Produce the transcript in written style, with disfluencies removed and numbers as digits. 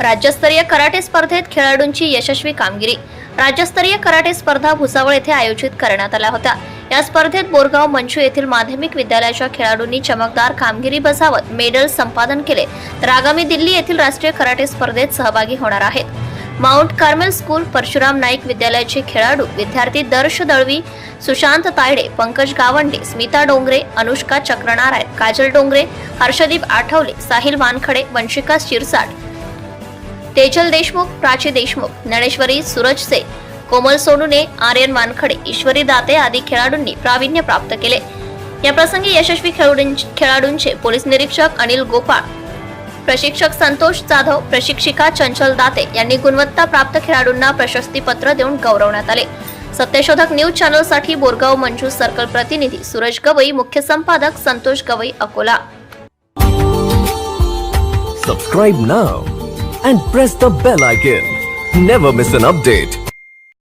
राज्यस्तरीय कराटे स्पर्धेत खेळाडूंची यशस्वी कामगिरी। राज्यस्तरीय कराटे स्पर्धा भुसावळ येथे आयोजित करण्यात आल्या होत्या। या स्पर्धेत बोरगाव मंचू येथील माध्यमिक विद्यालयाच्या खेळाडूंनी चमकदार कामगिरी बजावत मेडल संपादन केले, तर आगामी दिल्ली येथील राष्ट्रीय कराटे स्पर्धेत सहभागी होणार आहेत। Mount Carmel school, Parshuram Naik विद्यालयाचे खेळाडू विद्यार्थी दर्श दळवी, सुशांत तायडे, पंकज गावंडे, स्मिता डोंगरे, अनुष्का चक्रनारायण, काजल डोंगरे, हर्षदीप आठवले, साहिल वानखडे, वंशिका शिरसाट, तेजल देशमुख, प्राची देशमुख, ज्ञानेश्वरी सूरज से, कोमल सोनुने, आर्यन वानखडे, ईश्वरी दाते आदी खेळाडूंनी प्रावीण्य प्राप्त केले। या प्रसंगी यशस्वी खेळाडूंचे पोलीस निरीक्षक अनिल गोपाळ, प्रशिक्षक संतोष जाधव, प्रशिक्षिका चंचल दाते यांनी गुणवत्ता प्राप्त खेळाडूंना प्रशस्तीपत्र देऊन गौरवण्यात आले। सत्यशोधक न्यूज चॅनल साठी बोरगाव मंचू सर्कल प्रतिनिधी सूरज गवई, मुख्य संपादक Santosh Gavai, Akola. Subscribe now and press the bell icon. Never miss an update.